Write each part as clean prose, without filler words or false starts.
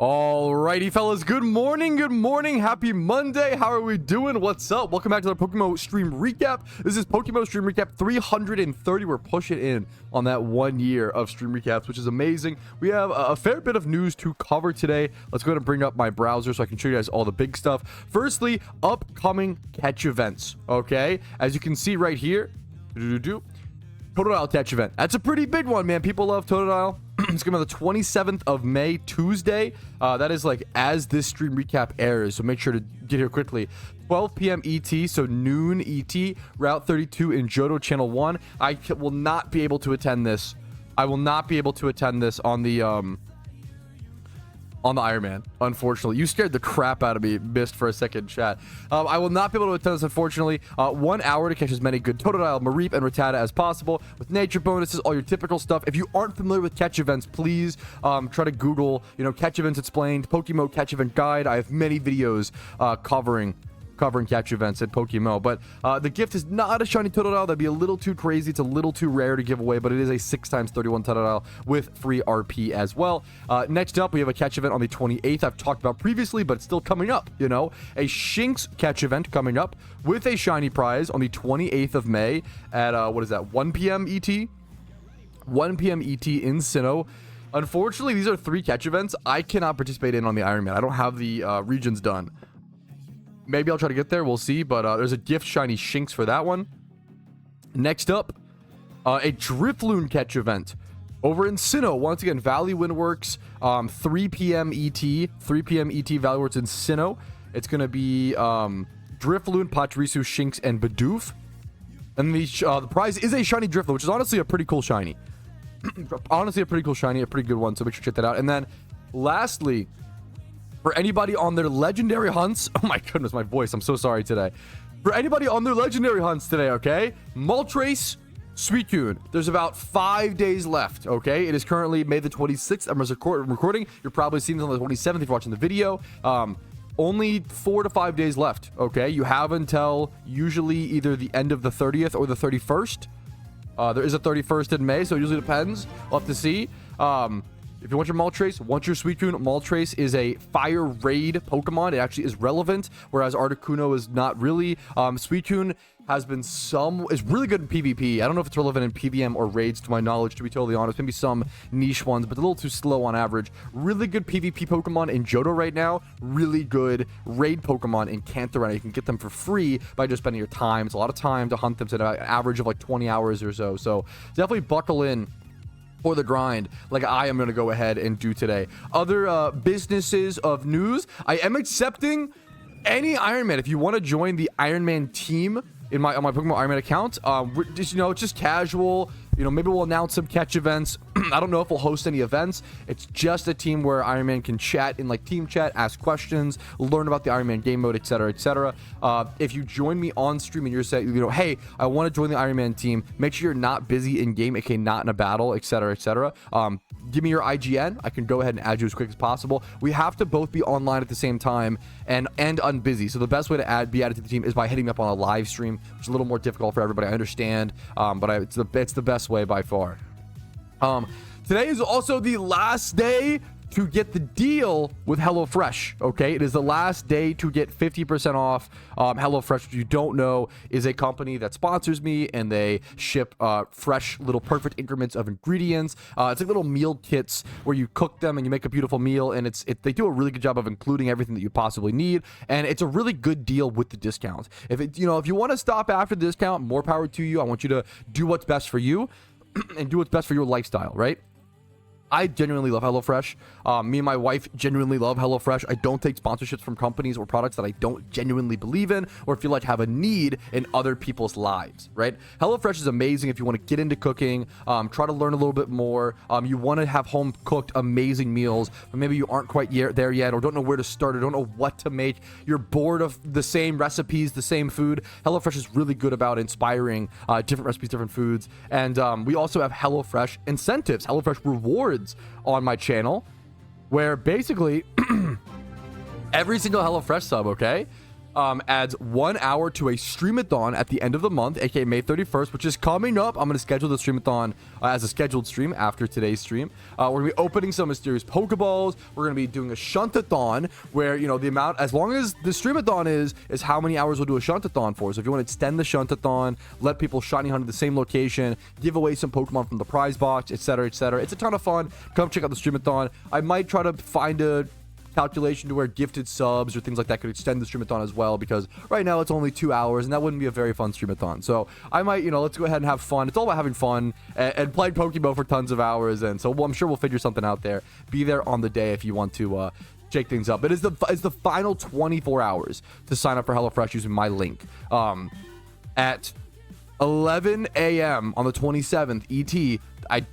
Alrighty, fellas. Good morning. Good morning. Happy Monday. How are we doing? What's up? Welcome back to the PokeMMO stream recap. This is PokeMMO stream recap 330. We're pushing in on that 1 year of stream recaps, which is amazing. We have a fair bit of news to cover today. Let's go ahead and bring up my browser so I can show you guys all the big stuff. Firstly, upcoming catch events. Okay, as you can see right here, Totodile catch event. That's a pretty big one, man. People love Totodile. It's gonna be the 27th of May, Tuesday. That is like as this stream recap airs, so make sure to get here quickly. 12 p.m. ET, so noon ET, Route 32 in Johto Channel 1. I will not be able to attend this. I will not be able to attend this on the Iron Man, unfortunately. You scared the crap out of me. Missed for a second, chat. I will not be able to attend this, unfortunately. 1 hour to catch as many good Totodile, Mareep, and Rattata as possible with nature bonuses, all your typical stuff. If you aren't familiar with catch events, please try to Google, catch events explained, PokeMMO catch event guide. I have many videos covering catch events at PokeMMO, but the gift is not a shiny Totodile. That'd be a little too crazy. It's a little too rare to give away, but it is a 6x31 Totodile with free RP as well. Next up, we have a catch event on the 28th. I've talked about previously, but it's still coming up. A Shinx catch event coming up with a shiny prize on the 28th of May at 1 p.m. ET. 1 p.m. ET in Sinnoh. Unfortunately, these are 3 catch events I cannot participate in on the Iron Man. I don't have the regions done. Maybe I'll try to get there. We'll see. But there's a gift shiny Shinx for that one. Next up, a Drifloon catch event over in Sinnoh. Once again, Valley Windworks, 3 p.m. ET. 3 p.m. ET, Valley Windworks in Sinnoh. It's going to be Drifloon, Patrouski, Shinx, and Bidoof. And the prize is a shiny Drifloon, which is honestly a pretty cool shiny. Honestly, a pretty cool shiny. A pretty good one. So make sure to check that out. And then lastly, for anybody on their legendary hunts, oh my goodness, my voice, I'm so sorry today. For anybody on their legendary hunts today, okay? Moltres, Suicune. There's about 5 days left, okay? It is currently May the 26th. I'm recording. You're probably seeing this on the 27th if you're watching the video. Only 4 to 5 days left, okay? You have until usually either the end of the 30th or the 31st. There is a 31st in May, so it usually depends. We'll have to see. If you want your Moltres, want your Suicune, Moltres is a fire raid Pokemon. It actually is relevant, whereas Articuno is not really. Suicune has been is really good in PvP. I don't know if it's relevant in PVM or raids, to my knowledge, to be totally honest. Maybe some niche ones, but a little too slow on average. Really good PvP Pokemon in Johto right now. Really good raid Pokemon in Kanto right now. You can get them for free by just spending your time. It's a lot of time to hunt them. It's an average of like 20 hours or so. So definitely buckle in for the grind like I am going to go ahead and do today. Other businesses of news, I am accepting any Iron Man. If you want to join the Iron Man team on my PokeMMO Iron Man account, just casual. Maybe we'll announce some catch events. I don't know if we'll host any events. It's just a team where Iron Man can chat in like team chat, ask questions, learn about the Iron Man game mode, etc., etc. If you join me on stream and you're saying, hey, I want to join the Iron Man team, make sure you're not busy in game, aka not in a battle, etc., etc. Give me your IGN. I can go ahead and add you as quick as possible. We have to both be online at the same time and unbusy. So the best way to be added to the team is by hitting up on a live stream, which is a little more difficult for everybody. I understand, but it's the best way by far. Today is also the last day to get the deal with HelloFresh. Okay, it is the last day to get 50% off. HelloFresh, which you don't know, is a company that sponsors me, and they ship fresh little perfect increments of ingredients. It's like little meal kits where you cook them and you make a beautiful meal, and they do a really good job of including everything that you possibly need, and it's a really good deal with the discount. If you want to stop after the discount, more power to you. I want you to do what's best for you and do what's best for your lifestyle, right? I genuinely love HelloFresh. Me and my wife genuinely love HelloFresh. I don't take sponsorships from companies or products that I don't genuinely believe in or feel like have a need in other people's lives, right? HelloFresh is amazing if you want to get into cooking, try to learn a little bit more. You want to have home-cooked amazing meals, but maybe you aren't quite there yet or don't know where to start or don't know what to make. You're bored of the same recipes, the same food. HelloFresh is really good about inspiring different recipes, different foods. And we also have HelloFresh incentives, HelloFresh rewards on my channel, where basically every single HelloFresh sub, okay, adds 1 hour to a Streamathon at the end of the month, aka May 31st, which is coming up. I'm going to schedule the Streamathon as a scheduled stream after today's stream. We're going to be opening some mysterious Pokeballs. We're going to be doing a Shuntathon where, you know, the amount, as long as the Streamathon is how many hours we'll do a Shuntathon for. So if you want to extend the Shuntathon, let people shiny hunt at the same location, give away some Pokemon from the prize box, etc., etc. It's a ton of fun. Come check out the Streamathon. I might try to find a calculation to where gifted subs or things like that could extend the Streamathon as well, because right now it's only 2 hours and that wouldn't be a very fun Streamathon. So I might, you know, let's go ahead and have fun. It's all about having fun and playing PokeMMO for tons of hours, and so I'm sure we'll figure something out there. Be there on the day if you want to shake things up. It is the final 24 hours to sign up for HelloFresh using my link. At 11 a.m. on the 27th ET,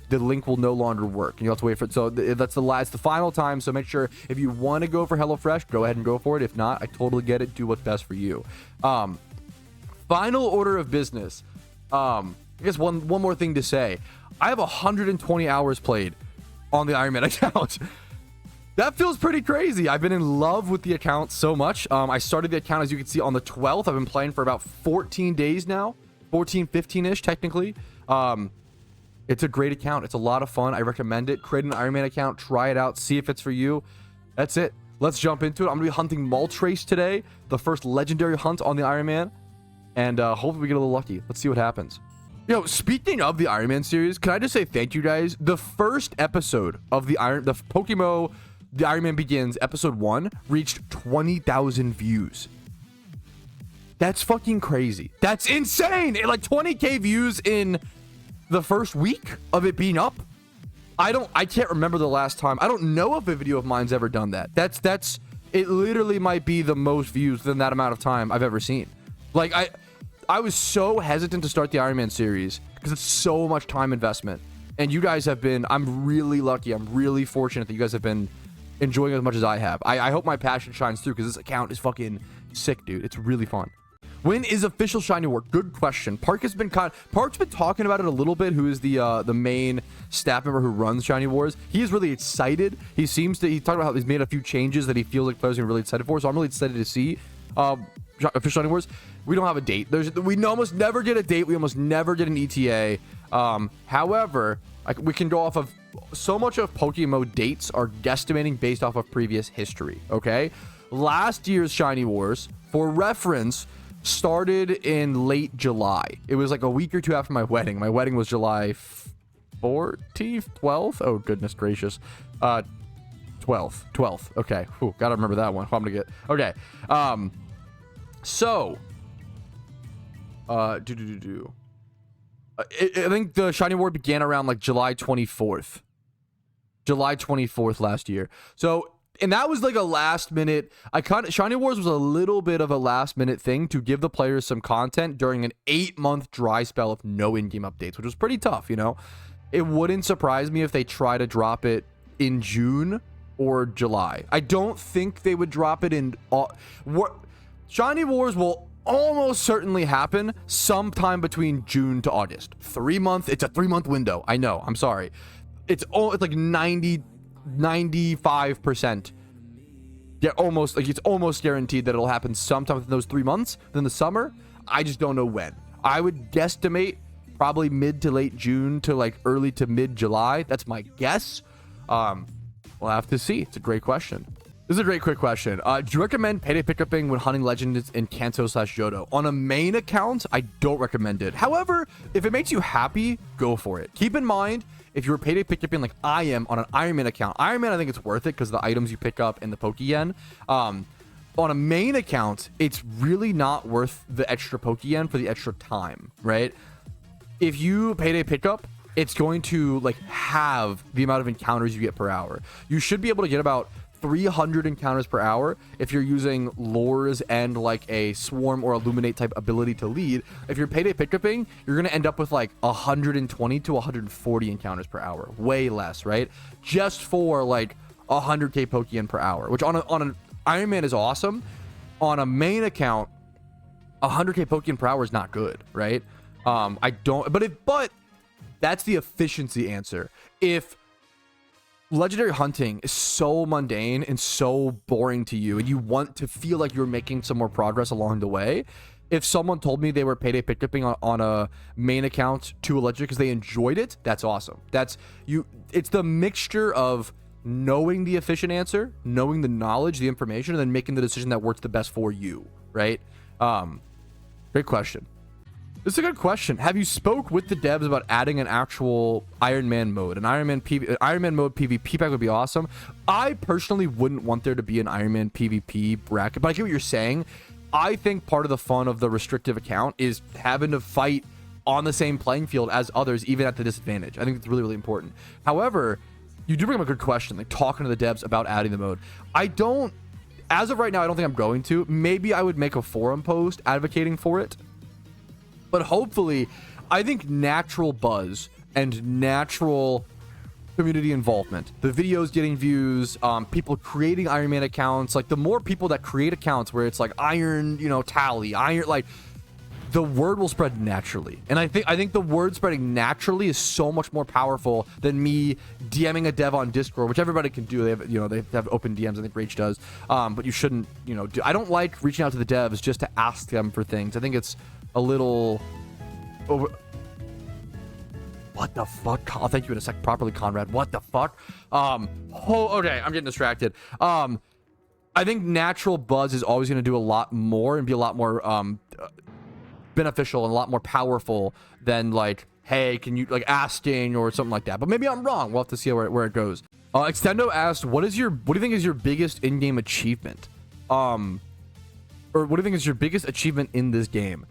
the link will no longer work. You have to wait for it. So that's the final time. So make sure if you want to go for HelloFresh, go ahead and go for it. If not, I totally get it. Do what's best for you. Final order of business. I guess one more thing to say. I have 120 hours played on the Iron Man account. That feels pretty crazy. I've been in love with the account so much. I started the account, as you can see, on the 12th. I've been playing for about 14 days now. 14, 15-ish, technically. It's a great account. It's a lot of fun. I recommend it. Create an Iron Man account. Try it out. See if it's for you. That's it. Let's jump into it. I'm going to be hunting moltres today. The first legendary hunt on the Iron Man. And hopefully we get a little lucky. Let's see what happens. Yo, speaking of the Iron Man series, can I just say thank you, guys? The first episode of the PokeMMO The Iron Man Begins episode 1 reached 20,000 views. That's fucking crazy. That's insane. Like 20k views in the first week of it being up. I can't remember the last time. I don't know if a video of mine's ever done that. It literally might be the most views in that amount of time I've ever seen. Like I was so hesitant to start the Iron Man series because it's so much time investment. And you guys have been, I'm really lucky. I'm really fortunate that you guys have been enjoying it as much as I have. I hope my passion shines through because this account is fucking sick, dude. It's really fun. When is official Shiny War? Good question. Park's been talking about it a little bit, who is the main staff member who runs Shiny Wars. He is really excited. He talked about how he's made a few changes that he feels like players are really excited for. So I'm really excited to see official Shiny Wars. We don't have a date. We almost never get a date. We almost never get an ETA. However, we can go off of so much of PokeMMO dates are guesstimating based off of previous history. Okay, last year's Shiny Wars, for reference, started in late July. It was like a week or two after my wedding. My wedding was July 14th, 12th. Oh goodness gracious, 12th. Okay, whew, gotta remember that one. I'm gonna get okay. So, I think the Shiny War began around like July 24th last year. So, and that was like a last minute, Shiny Wars was a little bit of a last minute thing to give the players some content during an 8-month dry spell of no in-game updates, which was pretty tough, you know? It wouldn't surprise me if they try to drop it in June or July. I don't think they would drop it in, Shiny Wars will almost certainly happen sometime between June to August. It's a 3-month window. I know, I'm sorry. It's like 95%. Yeah, almost, like it's almost guaranteed that it'll happen sometime within those 3 months, then the summer. I just don't know when. I would guesstimate probably mid to late June to like early to mid July. That's my guess. We'll have to see. It's a great question. This is a great quick question. Do you recommend payday pickupping when hunting legends in Kanto/Johto? On a main account, I don't recommend it. However, if it makes you happy, go for it. Keep in mind, if you're payday pickupping like I am on an Iron Man account, Iron Man, I think it's worth it because the items you pick up in the Pokeyen. On a main account, it's really not worth the extra Pokeyen for the extra time, right? If you payday pickup, it's going to like halve the amount of encounters you get per hour. You should be able to get about 300 encounters per hour if you're using lures and like a swarm or illuminate type ability to lead. If you're payday pickupping, you're going to end up with like 120 to 140 encounters per hour. Way less, right? Just for like 100k Pokeyen per hour, which on an Iron Man is awesome. On a main account, 100k Pokeyen per hour is not good, right? But that's the efficiency answer. If legendary hunting is so mundane and so boring to you, and you want to feel like you're making some more progress along the way. If someone told me they were payday pickupping on a main account to a legendary because they enjoyed it, that's awesome. That's you. It's the mixture of knowing the efficient answer, knowing the knowledge, the information, and then making the decision that works the best for you, right? Great question. This is a good question. Have you spoke with the devs about adding an actual Iron Man mode? An Iron Man mode PvP pack would be awesome. I personally wouldn't want there to be an Iron Man PvP bracket, but I get what you're saying. I think part of the fun of the restrictive account is having to fight on the same playing field as others, even at the disadvantage. I think it's really, really important. However, you do bring up a good question, like talking to the devs about adding the mode. As of right now, I don't think I'm going to. Maybe I would make a forum post advocating for it. But hopefully, I think natural buzz and natural community involvement, the videos getting views, people creating Iron Man accounts, like the more people that create accounts where it's like iron, tally, iron, like the word will spread naturally. And I think the word spreading naturally is so much more powerful than me DMing a dev on Discord, which everybody can do. They have, they have open DMs. I think Rage does. But you shouldn't, I don't like reaching out to the devs just to ask them for things. I think it's a little over. What the fuck? I'll thank you in a sec. Properly, Conrad. What the fuck? Okay, I'm getting distracted. I think natural buzz is always going to do a lot more and be a lot more beneficial and a lot more powerful than like, hey, can you like asking or something like that. But maybe I'm wrong. We'll have to see where it goes. Extendo asked, what do you think is your biggest in-game achievement? Or what do you think is your biggest achievement in this game?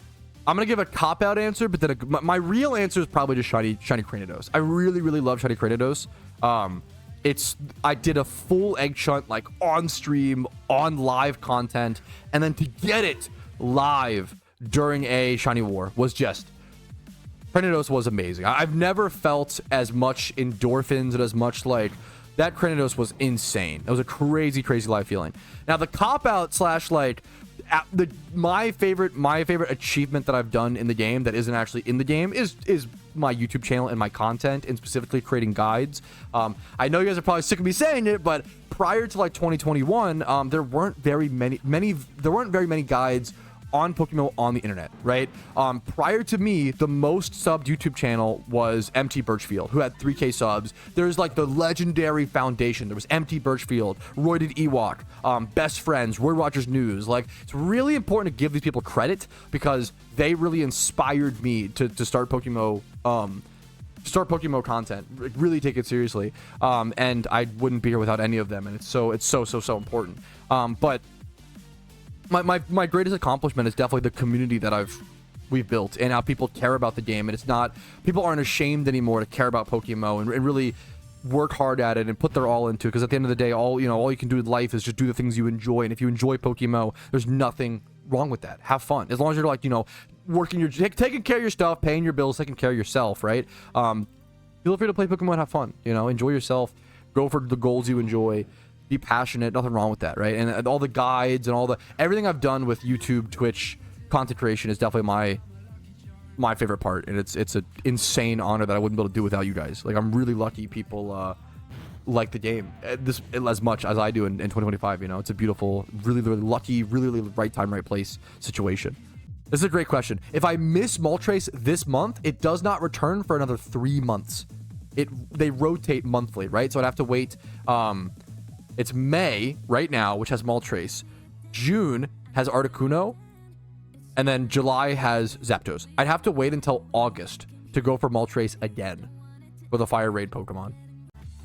I'm gonna give a cop-out answer, but then my real answer is probably just shiny Cranidos. I really, really love shiny Cranidos. I did a full egg shunt like on stream, on live content, and then to get it live during a shiny war was just Cranidos was amazing. I've never felt as much endorphins and as much like that. Cranidos was insane. It was a crazy live feeling. Now the cop-out slash like my favorite achievement that I've done in the game that isn't actually in the game is my YouTube channel and my content, and specifically creating guides. I know you guys are probably sick of me saying it, but prior to like 2021, there weren't very many guides on PokeMMO on the internet, right? Prior to me, the most subbed YouTube channel was MT Birchfield, who had 3K subs. There's like the legendary foundation. There was MT Birchfield, Royded Ewok, Best Friends, Roy Rogers News. Like, it's really important to give these people credit because they really inspired me to start PokeMMO, content, really take it seriously. And I wouldn't be here without any of them. And it's so important. But my greatest accomplishment is definitely the community that we've built and how people care about the game. And it's not, people aren't ashamed anymore to care about PokeMMO and really work hard at it and put their all into it. Because at the end of the day, all you can do in life is just do the things you enjoy. And if you enjoy PokeMMO, there's nothing wrong with that. Have fun. As long as you're like, working taking care of your stuff, paying your bills, taking care of yourself, right? Feel free to play Pokemon, have fun, enjoy yourself, go for the goals you enjoy. Be passionate, nothing wrong with that, right? And all the guides and everything I've done with YouTube, Twitch, content creation is definitely my favorite part, and it's an insane honor that I wouldn't be able to do without you guys. Like, I'm really lucky people like the game as much as I do in 2025. It's a beautiful, really, really lucky, really, really right time, right place situation. This is a great question. If I miss Moltres this month, it does not return for another 3 months. They rotate monthly, right? So I'd have to wait. It's May right now, which has Moltres. June has Articuno. And then July has Zapdos. I'd have to wait until August to go for Moltres again with a Fire Raid Pokemon.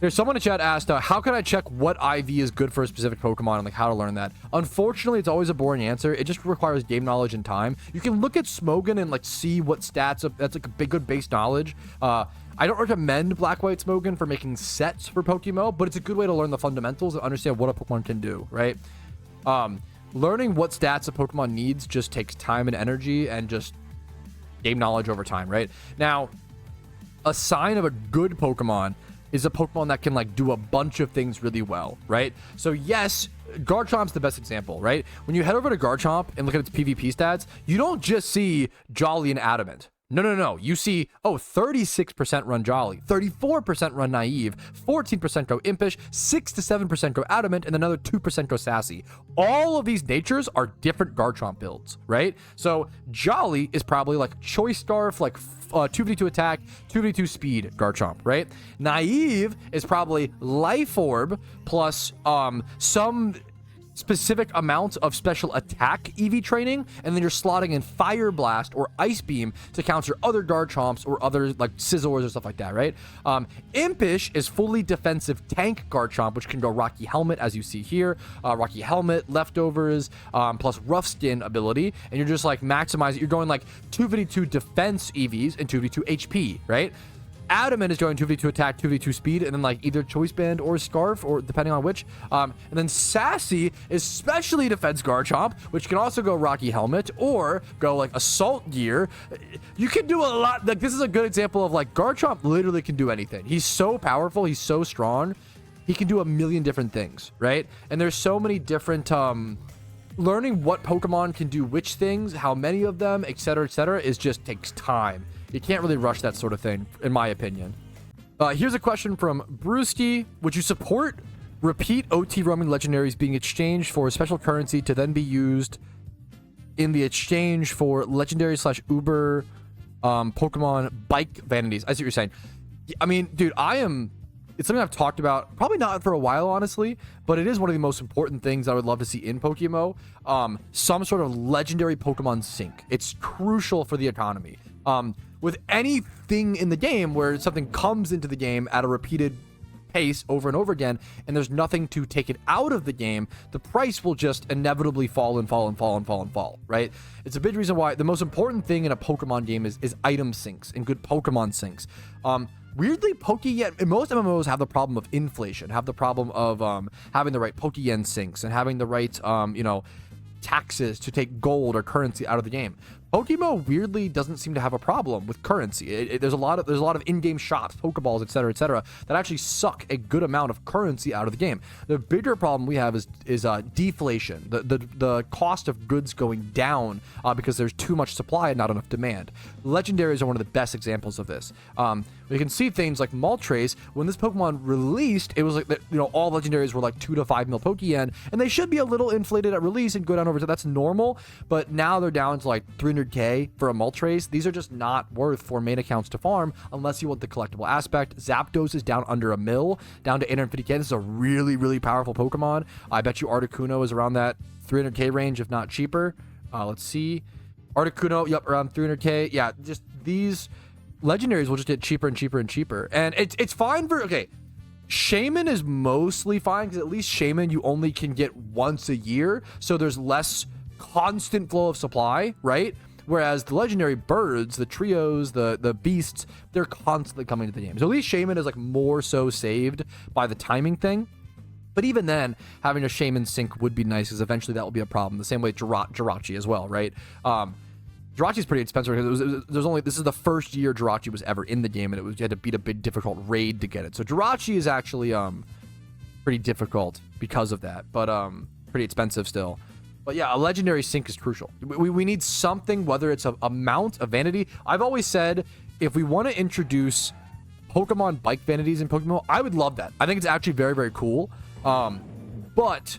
There's someone in chat asked, how can I check what IV is good for a specific Pokemon and like how to learn that? Unfortunately, it's always a boring answer. It just requires game knowledge and time. You can look at Smogon and like see what stats. That's like a good base knowledge. I don't recommend Black White Smogon for making sets for PokeMMO, but it's a good way to learn the fundamentals and understand what a Pokemon can do, right? Learning what stats a Pokemon needs just takes time and energy and just game knowledge over time, right? Now, a sign of a good Pokemon is a Pokemon that can like do a bunch of things really well, right? So yes, Garchomp's the best example, right? When you head over to Garchomp and look at its PvP stats, you don't just see Jolly and Adamant. No. You see, oh, 36% run Jolly, 34% run Naive, 14% go Impish, 6 to 7% go Adamant, and another 2% go Sassy. All of these natures are different Garchomp builds, right? So Jolly is probably like Choice Scarf, like 2v2 attack, 2v2 speed Garchomp, right? Naive is probably Life Orb plus some specific amount of special attack EV training, and then you're slotting in Fire Blast or Ice Beam to counter other Garchomps or other like Scizors or stuff like that, right? Impish is fully defensive tank Garchomp, which can go Rocky Helmet, as you see here. Rocky Helmet, Leftovers, plus Rough Skin ability, and you're just like maximizing. You're going like 2v2 defense EVs and 2v2 HP, right? Adamant is going 2v2 attack, 2v2 speed, and then like either Choice Band or Scarf, or depending on which. And then Sassy is specially defense Garchomp, which can also go Rocky Helmet or go like Assault Gear. You can do a lot. Like, this is a good example of like Garchomp literally can do anything. He's so powerful. He's so strong. He can do a million different things, right? And there's so many different, learning what Pokemon can do which things, how many of them, etc., is just takes time. You can't really rush that sort of thing, in my opinion. Here's a question from Patrouski. Would you support repeat OT roaming legendaries being exchanged for a special currency to then be used in the exchange for legendary / Uber Pokemon bike vanities? I see what you're saying. I mean, dude, it's something I've talked about, probably not for a while, honestly, but it is one of the most important things I would love to see in PokeMMO. Some sort of legendary Pokemon sync. It's crucial for the economy. With anything in the game where something comes into the game at a repeated pace over and over again, and there's nothing to take it out of the game, the price will just inevitably fall, right? It's a big reason why the most important thing in a Pokemon game is item syncs and good Pokemon syncs. Weirdly, Pokeyen, most MMOs have the problem of inflation, have the problem of having the right Pokeyen syncs and having the right, taxes to take gold or currency out of the game. PokeMMO weirdly doesn't seem to have a problem with currency. There's a lot of in-game shops, Pokeballs, etc., that actually suck a good amount of currency out of the game. The bigger problem we have is deflation, the cost of goods going down because there's too much supply and not enough demand. Legendaries are one of the best examples of this. We can see things like Moltres. When this Pokemon released, it was like all legendaries were like 2 to 5 mil Pokeyen, and they should be a little inflated at release and go down over to that's normal. But now they're down to like 300k for a Moltres. These are just not worth for main accounts to farm unless you want the collectible aspect. Zapdos is down under a mil, down to 850k. This is a really, really powerful Pokemon. I bet you Articuno is around that 300k range, if not cheaper. Let's see. Articuno, yep, around 300k. Yeah, just these legendaries will just get cheaper and cheaper and cheaper. And it's fine for, okay, Shaman is mostly fine because at least Shaman you only can get once a year. So there's less constant flow of supply, right? Whereas the legendary birds, the trios, the beasts, they're constantly coming to the game. So at least Shaman is like more so saved by the timing thing. But even then, having a Shaman sync would be nice because eventually that will be a problem. The same way Jirachi as well, right? Jirachi is pretty expensive because this is the first year Jirachi was ever in the game, and you had to beat a big difficult raid to get it. So Jirachi is actually pretty difficult because of that, but pretty expensive still. But yeah, a legendary sync is crucial. We need something, whether it's a mount, a vanity. I've always said if we want to introduce Pokemon bike vanities in Pokemon, I would love that. I think it's actually very, very cool. But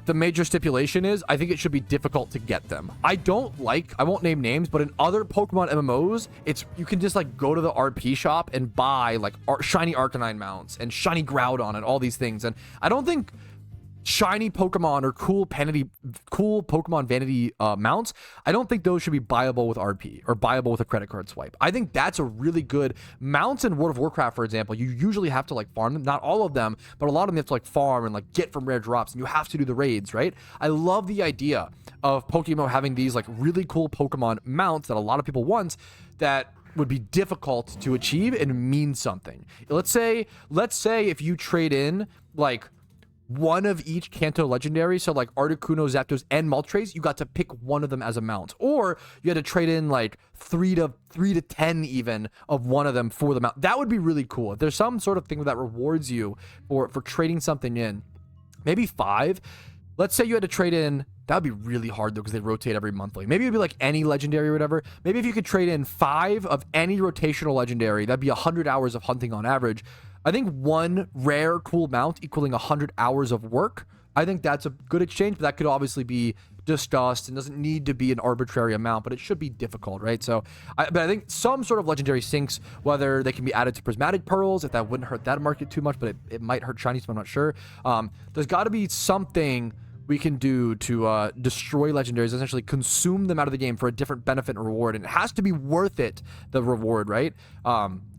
the major stipulation is I think it should be difficult to get them. I won't name names, but in other Pokemon MMOs, you can just like go to the RP shop and buy like shiny Arcanine mounts and shiny Groudon and all these things. And I don't think shiny Pokemon or cool Pokemon vanity mounts, I don't think those should be buyable with RP or buyable with a credit card swipe. I think that's a really good mounts in World of Warcraft, for example. You usually have to like farm them, not all of them, but a lot of them you have to like farm and like get from rare drops, and you have to do the raids, right? I love the idea of Pokemon having these like really cool Pokemon mounts that a lot of people want that would be difficult to achieve and mean something. Let's say if you trade in like one of each Kanto legendary, so like Articuno, Zapdos, and Moltres, you got to pick one of them as a mount, or you had to trade in like 3 to 10 even of one of them for the mount. That would be really cool. If there's some sort of thing that rewards you for trading something in, maybe 5. Let's say you had to trade in That would be really hard though, because they rotate every monthly. Maybe it'd be like any legendary or whatever. Maybe if you could trade in 5 of any rotational legendary, that'd be 100 hours of hunting on average. I think 1 rare cool mount equaling 100 hours of work. I think that's a good exchange, but that could obviously be discussed and doesn't need to be an arbitrary amount, but it should be difficult, right? So, but I think some sort of legendary sinks, whether they can be added to prismatic pearls, if that wouldn't hurt that market too much, but it might hurt shinies, but I'm not sure. There's got to be something we can do to destroy legendaries, essentially consume them out of the game for a different benefit and reward, and it has to be worth it, the reward, right?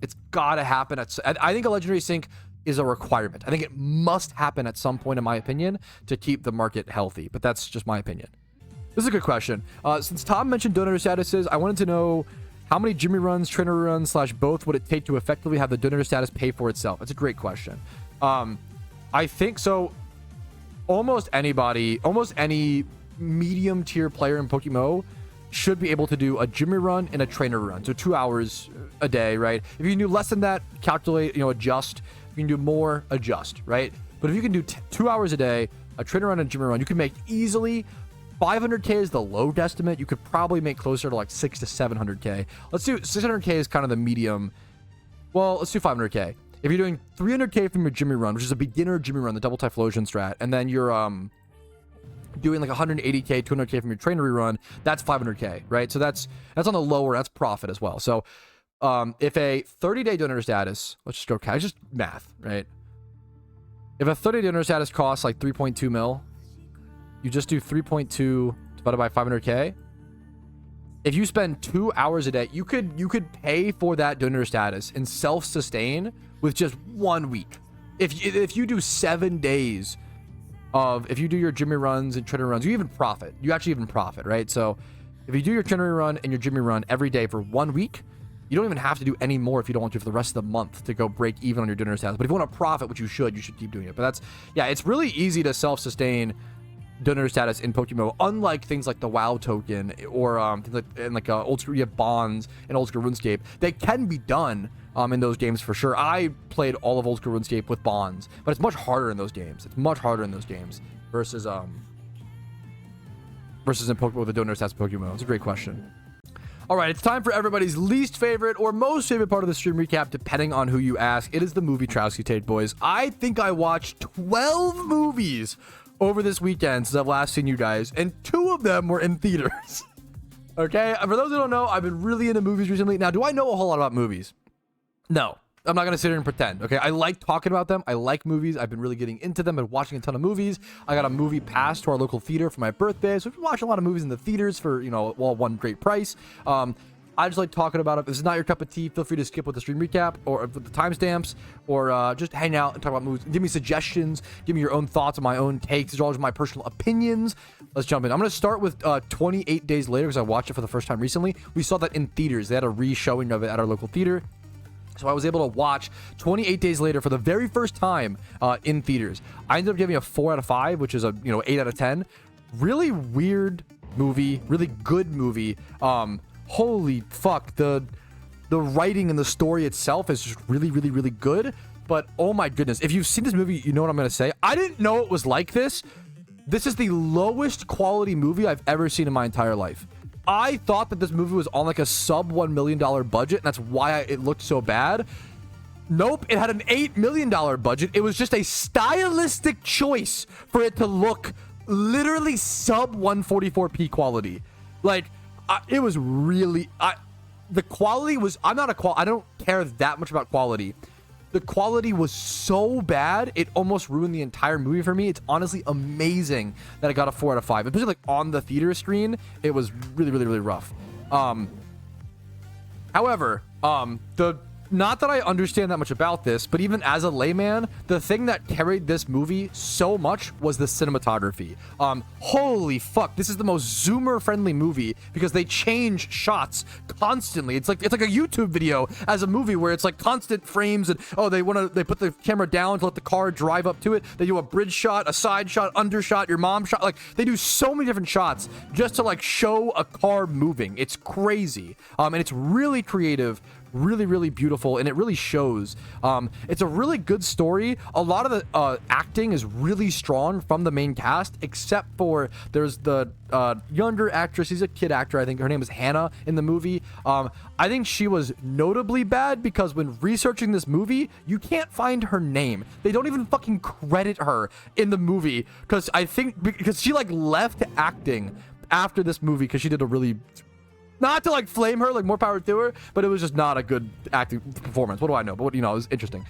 It's got to happen. I think a legendary sink is a requirement. I think it must happen at some point, in my opinion, to keep the market healthy, but that's just my opinion. This is a good question. Since Tom mentioned donator statuses, I wanted to know how many Jimmy runs, trainer runs, / both would it take to effectively have the donator status pay for itself? That's a great question. I think so. Almost anybody, almost any medium tier player in PokeMMO should be able to do a Jimmy run and a trainer run. So 2 hours a day, right? If you can do less than that, calculate, adjust. If you can do more, adjust, right? But if you can do 2 hours a day, a trainer run and a Jimmy run, you can make easily 500k is the low estimate. You could probably make closer to like 600 to 700k. Let's do 600k is kind of the medium. Well, let's do 500k. If you're doing 300k from your Jimmy run, which is a beginner Jimmy run, the double Typhlosion strat, and then you're doing like 180k, 200k from your trainer run, that's 500k, right? So that's on the lower, that's profit as well. So if a 30-day donor status, let's just go cash, just math, right? If a 30-day donor status costs like 3.2 mil, you just do 3.2 divided by 500k. If you spend 2 hours a day, you could pay for that donor status and self-sustain with just 1 week. If you do 7 days if you do your Jimmy runs and trainer runs, you actually even profit, right? So if you do your trainer run and your Jimmy run every day for 1 week, you don't even have to do any more if you don't want to for the rest of the month to go break even on your donor status. But if you want to profit, which you should keep doing it. But it's really easy to self-sustain donor status in PokeMMO, unlike things like the WoW token or things like old school, you have bonds and old school RuneScape. They can be done in those games for sure. I played all of old school RuneScape with bonds, but it's much harder in those games. It's much harder in those games versus in PokeMMO with the donor status PokeMMO. It's a great question. All right, it's time for everybody's least favorite or most favorite part of the stream recap, depending on who you ask. It is the MOVIETROUSKI take, boys. I think I watched 12 movies over this weekend since I've last seen you guys, and 2 of them were in theaters. Okay, for those who don't know, I've been really into movies recently. Now, do I know a whole lot about movies? No, I'm not gonna sit here and pretend. Okay, I like talking about them. I like movies. I've been really getting into them and watching a ton of movies. I got a movie pass to our local theater for my birthday, so we've been watching a lot of movies in the theaters for one great price. I just like talking about it. If this is not your cup of tea, feel free to skip with the stream recap or with the timestamps, or just hang out and talk about movies. Give me suggestions. Give me your own thoughts on my own takes. These are all just my personal opinions. Let's jump in. I'm going to start with 28 Days Later because I watched it for the first time recently. We saw that in theaters. They had a re-showing of it at our local theater. So I was able to watch 28 Days Later for the very first time in theaters. I ended up giving a 4 out of 5, which is a 8 out of 10. Really weird movie. Really good movie. Holy fuck, the writing and the story itself is just really, really, really good. But oh my goodness, if you've seen this movie, you know what I'm gonna say. I didn't know it was like this. This is the lowest quality movie I've ever seen in my entire life. I thought that this movie was on like a sub $1 million budget, and that's why it looked so bad. Nope, it had an $8 million budget. It was just a stylistic choice for it to look literally sub 144p quality. Like, it was really, the quality was, I don't care that much about quality. The quality was so bad, it almost ruined the entire movie for me. It's honestly amazing that I got a 4 out of 5. Especially like on the theater screen, it was really, really, really rough. However, not that I understand that much about this, but even as a layman, the thing that carried this movie so much was the cinematography. Holy fuck, this is the most zoomer-friendly movie because they change shots constantly. It's like a YouTube video as a movie where it's like constant frames and they put the camera down to let the car drive up to it. They do a bridge shot, a side shot, undershot, your mom shot. Like, they do so many different shots just to like show a car moving. It's crazy. And it's really creative. really, really beautiful, and it really shows. It's a really good story. A lot of the acting is really strong from the main cast, except for there's the younger actress. She's a kid actor. I think her name is Hannah in the movie. I think she was notably bad because when researching this movie, you can't find her name. They don't even fucking credit her in the movie because she like left acting after this movie because she did a really, not to like flame her, like more power to her, but it was just not a good acting performance. What do I know? But what, you know, it was interesting.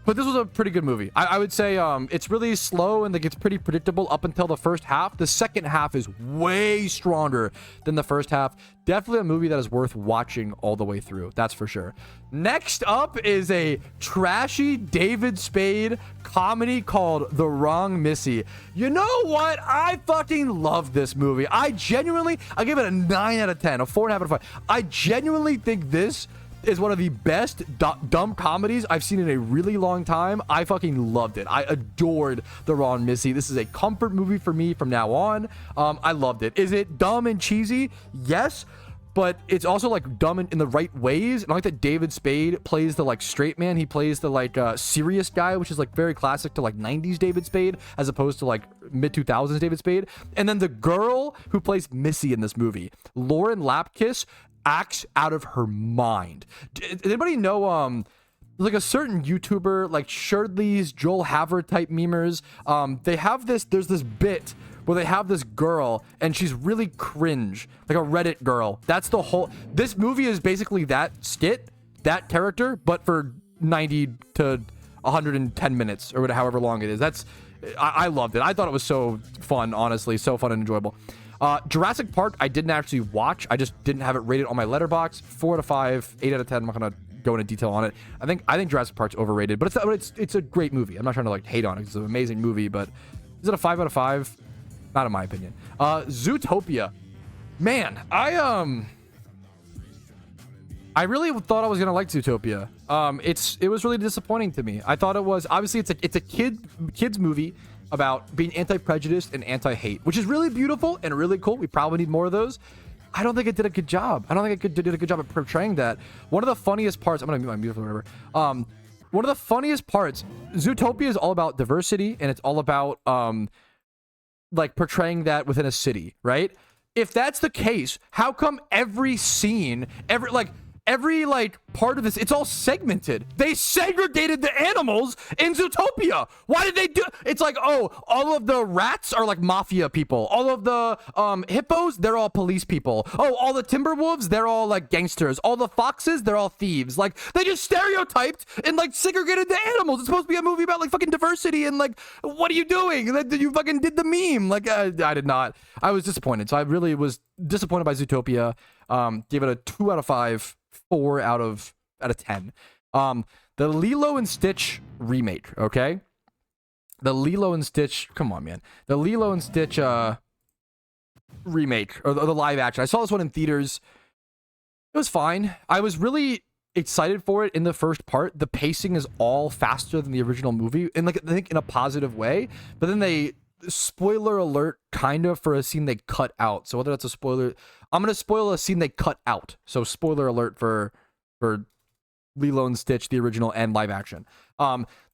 But this was a pretty good movie. I would say it's really slow and like it's pretty predictable up until the first half. The second half is way stronger than the first half. Definitely a movie that is worth watching all the way through. That's for sure. Next up is a trashy David Spade comedy called The Wrong Missy. You know what? I fucking love this movie. I give it a 9 out of 10, a 4.5 out of 5. I genuinely think this is one of the best dumb comedies I've seen in a really long time. I fucking loved it. I adored The Wrong Missy. This is a comfort movie for me from now on. I loved it. Is it dumb and cheesy? Yes, but it's also like dumb in the right ways. And I like that David Spade plays the like straight man. He plays the like serious guy, which is like very classic to like 90s David Spade as opposed to like mid 2000s David Spade. And then the girl who plays Missy in this movie, Lauren Lapkus, acts out of her mind. Does anybody know like a certain YouTuber like Shirley's, Joel Haver type memers? They have there's this bit where they have this girl and she's really cringe, like a Reddit girl. That's the whole, this movie is basically that skit, that character, but for 90 to 110 minutes or however long it is. I loved it. I thought it was so fun, honestly, so fun and enjoyable. Jurassic Park, I didn't actually watch. I just didn't have it rated on my letterbox. 4 out of 5, 8 out of 10. I'm not gonna go into detail on it. I think Jurassic Park's overrated, but it's a great movie. I'm not trying to like hate on it. It's an amazing movie, but is it a 5 out of 5? Not in my opinion. Zootopia, man, I really thought I was gonna like Zootopia. It was really disappointing to me. I thought it was, obviously it's a kids movie about being anti-prejudiced and anti-hate, which is really beautiful and really cool. We probably need more of those. I don't think it did a good job. I don't think it did a good job at portraying that. One of the funniest parts, I'm gonna mute my music or whatever. One of the funniest parts, Zootopia is all about diversity and it's all about like portraying that within a city, right? If that's the case, how come every scene, every like part of this, it's all segmented? They segregated the animals in Zootopia. Why did they do? It's like, oh, all of the rats are like mafia people. All of the hippos, they're all police people. Oh, all the timberwolves, they're all like gangsters. All the foxes, they're all thieves. Like, they just stereotyped and like segregated the animals. It's supposed to be a movie about like fucking diversity and like, what are you doing? You fucking did the meme. Like, I did not. I was disappointed. So I really was disappointed by Zootopia. Gave it a 2 out of 5. 4 out of 10. The Lilo and Stitch remake, okay? The Lilo and Stitch, come on, man. The Lilo and Stitch remake, or the live action. I saw this one in theaters. It was fine. I was really excited for it in the first part. The pacing is all faster than the original movie, and like I think in a positive way. But then they, spoiler alert, kind of, for a scene they cut out. So whether that's a spoiler, I'm gonna spoil a scene they cut out. So spoiler alert for Lilo and Stitch, the original and live action.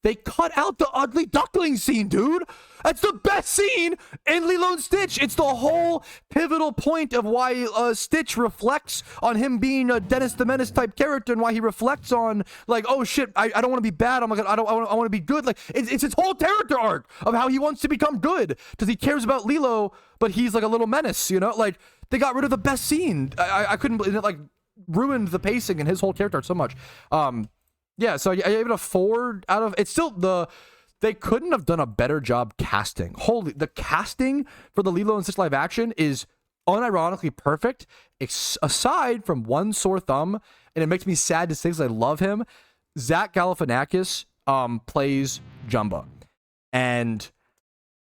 They cut out the ugly duckling scene, dude. That's the best scene in Lilo and Stitch. It's the whole pivotal point of why Stitch reflects on him being a Dennis the Menace type character, and why he reflects on like, oh shit, I don't want to be bad. I want to be good. Like it's his whole character arc of how he wants to become good because he cares about Lilo, but he's like a little menace, you know? Like they got rid of the best scene. I couldn't believe it. Like ruined the pacing and his whole character arc so much. Yeah, so I gave it a 4 out of, it's still they couldn't have done a better job casting. The casting for the Lilo and Stitch live action is unironically perfect, aside from one sore thumb, and it makes me sad to say because I love him. Zach Galifianakis plays Jumba, and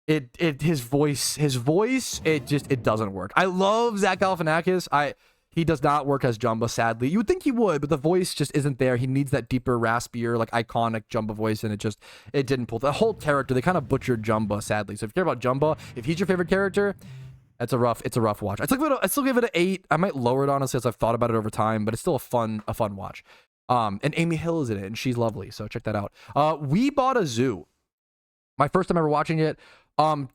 his voice, it doesn't work. I love Zach Galifianakis. He does not work as Jumba, sadly. You would think he would, but the voice just isn't there. He needs that deeper, raspier, like iconic Jumba voice, and it didn't pull. The whole character, they kind of butchered Jumba, sadly. So if you care about Jumba, if he's your favorite character, It's a rough watch. I still give it an 8. I might lower it honestly as I've thought about it over time, but it's still a fun watch. And Amy Hill is in it, and she's lovely, so check that out. We Bought a Zoo. My first time ever watching it.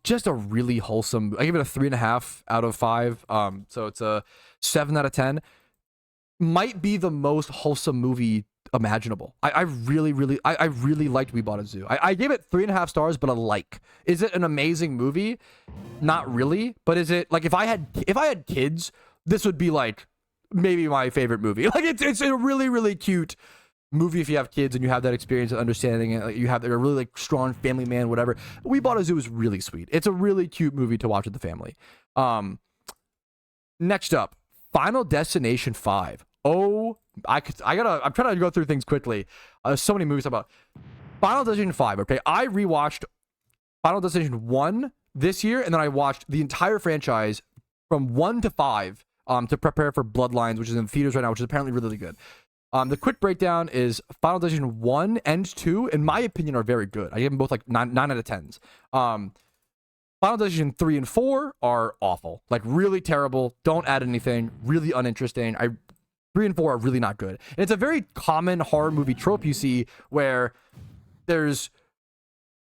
Just a really wholesome. I give it a 3.5 out of 5. So it's a 7 out of 10. Might be the most wholesome movie imaginable. I really liked We Bought a Zoo. I gave it 3.5 stars, but a like. Is it an amazing movie? Not really. But is it like if I had kids, this would be like maybe my favorite movie. Like it's a really cute movie if you have kids and you have that experience and understanding it. Like you have a really like strong family man, whatever. We Bought a Zoo is really sweet. It's a really cute movie to watch with the family. Next up, Final Destination 5. I'm trying to go through things quickly. So many movies about Final Destination 5. Okay, I rewatched Final Destination 1 this year, and then I watched the entire franchise from 1 to 5 to prepare for Bloodlines, which is in theaters right now, which is apparently really good. The quick breakdown is Final Destination 1 and 2, in my opinion, are very good. I give them both like 9 out of 10s. Final Destination 3 and 4 are awful. Like really terrible. Don't add anything. Really uninteresting. 3 and 4 are really not good. And it's a very common horror movie trope you see where there's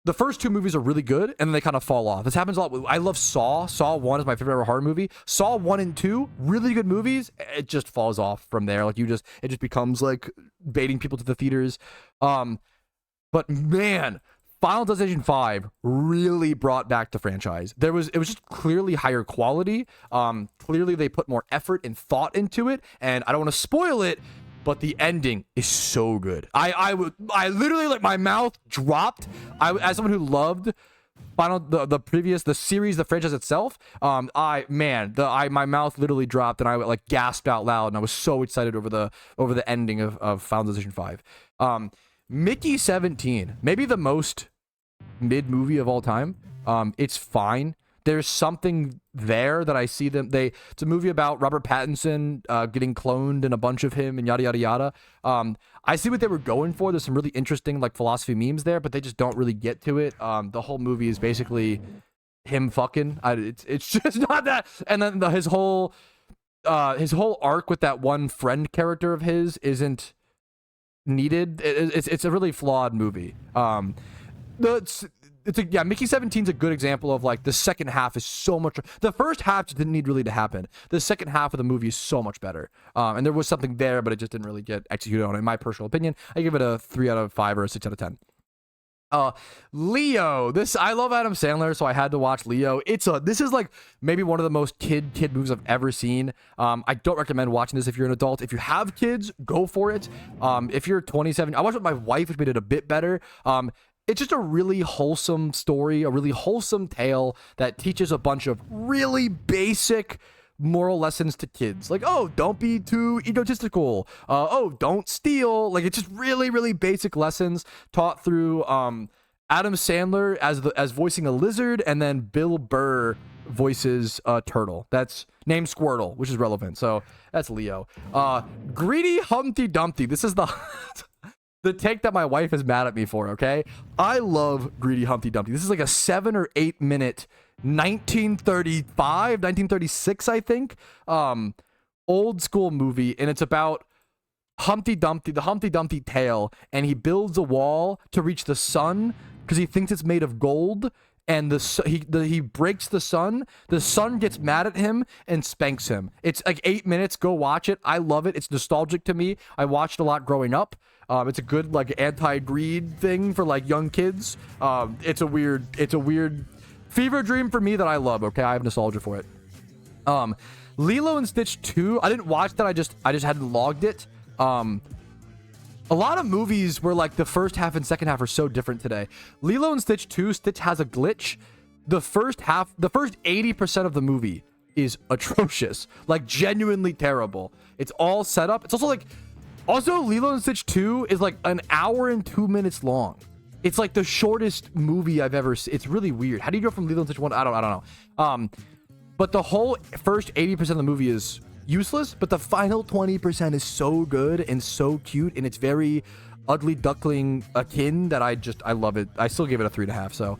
the first 2 movies are really good and then they kind of fall off. This happens a lot. I love Saw. Saw 1 is my favorite horror movie. Saw 1 and 2, really good movies. It just falls off from there. Like it just becomes like baiting people to the theaters. But man, Final Destination 5 really brought back the franchise. It was just clearly higher quality. Clearly they put more effort and thought into it, and I don't want to spoil it, but the ending is so good. I literally, like, my mouth dropped. As someone who loved the series, the franchise itself, my mouth literally dropped and I like gasped out loud, and I was so excited over the ending of Final Destination 5. Mickey 17, maybe the most mid movie of all time. It's fine. There's something there that I see them. It's a movie about Robert Pattinson getting cloned and a bunch of him and yada yada yada. I see what they were going for. There's some really interesting like philosophy memes there, but they just don't really get to it. The whole movie is basically him fucking. It's just not that. And then his whole arc with that one friend character of his isn't needed. It's a really flawed movie. Mickey 17's a good example of like the second half is so much. The first half just didn't need really to happen. The second half of the movie is so much better. And there was something there, but it just didn't really get executed on it. In my personal opinion, I give it a 3 out of 5 or a 6 out of 10. Leo. I love Adam Sandler, so I had to watch Leo. This is like maybe one of the most kid movies I've ever seen. I don't recommend watching this if you're an adult. If you have kids, go for it. If you're 27, I watched it with my wife, which made it a bit better. It's just a really wholesome story, a really wholesome tale that teaches a bunch of really basic moral lessons to kids. Like, oh, don't be too egotistical. Oh, don't steal. Like, it's just really, really basic lessons taught through Adam Sandler as voicing a lizard, and then Bill Burr voices a turtle. That's named Squirtle, which is relevant. So that's Leo. Greedy Humpty Dumpty. This is the take that my wife is mad at me for, okay? I love Greedy Humpty Dumpty. This is like a 7 or 8 minute 1936, I think, old school movie, and it's about Humpty Dumpty, the Humpty Dumpty tale, and he builds a wall to reach the sun because he thinks it's made of gold, and he breaks the sun gets mad at him and spanks him. It's like 8 minutes. Go watch it. I love it. It's nostalgic to me. I watched a lot growing up. It's a good like anti-greed thing for like young kids. It's a weird fever dream for me that I love. Okay, I have nostalgia for it. Lilo and Stitch 2, I didn't watch that. I just hadn't logged it. A lot of movies where like the first half and second half are so different today. Lilo and Stitch 2, Stitch has a glitch. The first 80% of the movie is atrocious, like genuinely terrible. It's all set up. It's also Lilo and Stitch 2 is like an hour and 2 minutes long. It's like the shortest movie I've ever seen. It's really weird. How do you go from Lilo and Stitch 1? I don't know. But the whole first 80% of the movie is useless, but the final 20% is so good and so cute, and it's very Ugly Duckling akin that I love it. I still give it a 3.5. So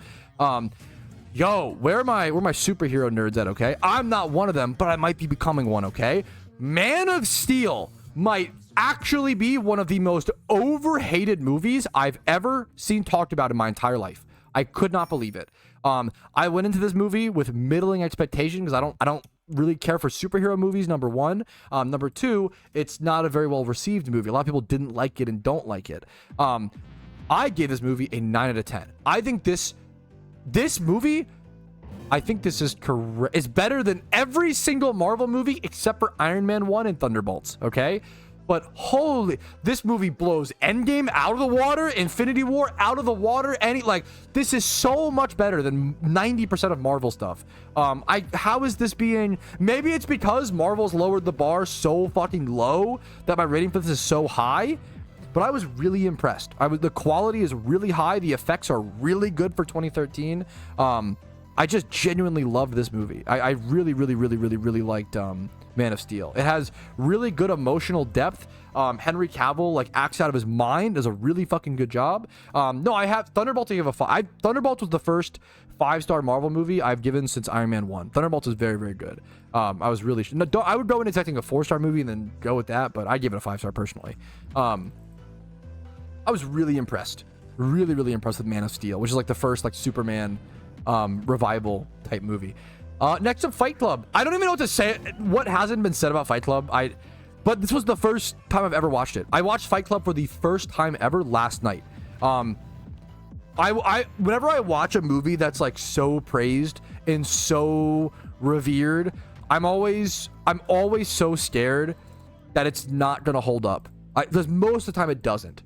Yo, where are my superhero nerds at, okay? I'm not one of them, but I might be becoming one, okay? Man of Steel might actually be one of the most overhated movies I've ever seen talked about in my entire life. I could not believe it. I went into this movie with middling expectations because I don't really care for superhero movies, number one. Number two, it's not a very well received movie. A lot of people didn't like it and don't like it. I gave this movie a 9 out of 10. I think this movie, I think this is correct. It's better than every single Marvel movie except for Iron Man 1 and Thunderbolts, okay? But holy, this movie blows Endgame out of the water, Infinity War out of the water. This is so much better than 90% of Marvel stuff. How is this being? Maybe it's because Marvel's lowered the bar so fucking low that my rating for this is so high. But I was really impressed. The quality is really high. The effects are really good for 2013. I just genuinely loved this movie. I really liked Man of Steel. It has really good emotional depth. Henry Cavill acts out of his mind, does a really fucking good job. No, I have Thunderbolts. I give a 5. Thunderbolts was the first 5-star Marvel movie I've given since Iron Man 1. Thunderbolts is very good. I was really I would go in expecting a 4-star movie and then go with that, but I give it a 5-star personally. I was really impressed. Really impressed with Man of Steel, which is the first Superman revival type movie. Next up, Fight Club. I don't even know what to say. What hasn't been said about Fight Club? But this was the first time I've ever watched it. I watched Fight Club for the first time ever last night. Whenever I watch a movie that's so praised and so revered, I'm always so scared that it's not gonna hold up. Because most of the time it doesn't.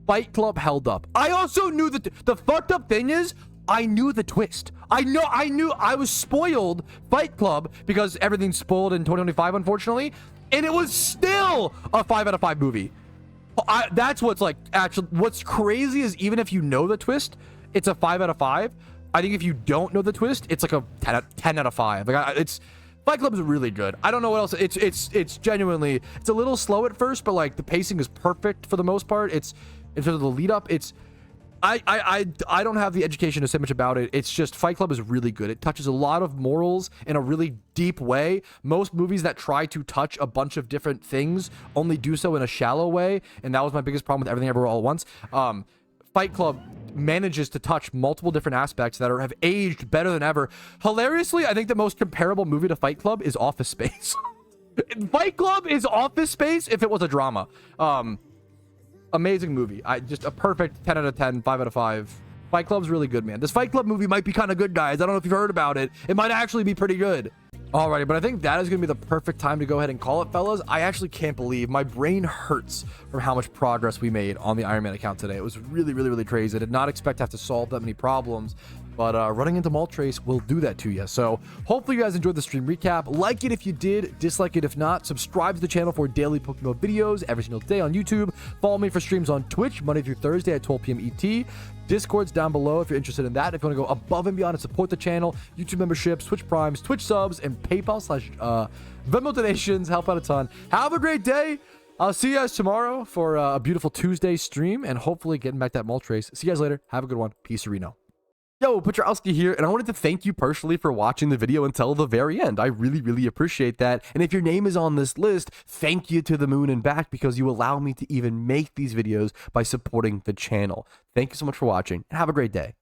Fight Club held up. I also knew that the fucked up thing is I knew the twist. I knew I was spoiled Fight Club because everything's spoiled in 2025, unfortunately, and it was still a 5 out of 5 movie. That's what's actually what's crazy is even if you know the twist, it's a 5 out of 5. I think if you don't know the twist, it's a 10 out of 5. Fight Club is really good. I don't know what else. It's genuinely, it's a little slow at first, but the pacing is perfect for the most part. It's in terms of the lead up. I don't have the education to say much about it. It's just Fight Club is really good. It touches a lot of morals in a really deep way. Most movies that try to touch a bunch of different things only do so in a shallow way, and that was my biggest problem with Everything Everywhere All at Once. Fight Club manages to touch multiple different aspects that have aged better than ever. Hilariously, I think the most comparable movie to Fight Club is Office Space. Fight Club is Office Space if it was a drama. Amazing movie. Just a perfect 10 out of 10, 5 out of 5. Fight Club's really good, man. This Fight Club movie might be kind of good, guys. I don't know if you've heard about it. It might actually be pretty good. Alrighty, but I think that is going to be the perfect time to go ahead and call it, fellas. I actually can't believe my brain hurts from how much progress we made on the Iron Man account today. It was really crazy. I did not expect to have to solve that many problems, but running into moltres will do that to you. So hopefully you guys enjoyed the stream recap. Like it if you did, dislike it if not. Subscribe to the channel for daily PokeMMO videos every single day on YouTube. Follow me for streams on Twitch Monday through Thursday at 12 p.m. ET. Discord's down below if you're interested in that. If you want to go above and beyond and support the channel, YouTube memberships, Twitch Primes, Twitch subs, and PayPal/Venmo donations help out a ton. Have a great day. I'll see you guys tomorrow for a beautiful Tuesday stream and hopefully getting back that moltres. See you guys later. Have a good one. Peace, Reno. Yo, Patrouski here, and I wanted to thank you personally for watching the video until the very end. I really appreciate that. And if your name is on this list, thank you to the moon and back because you allow me to even make these videos by supporting the channel. Thank you so much for watching, and have a great day.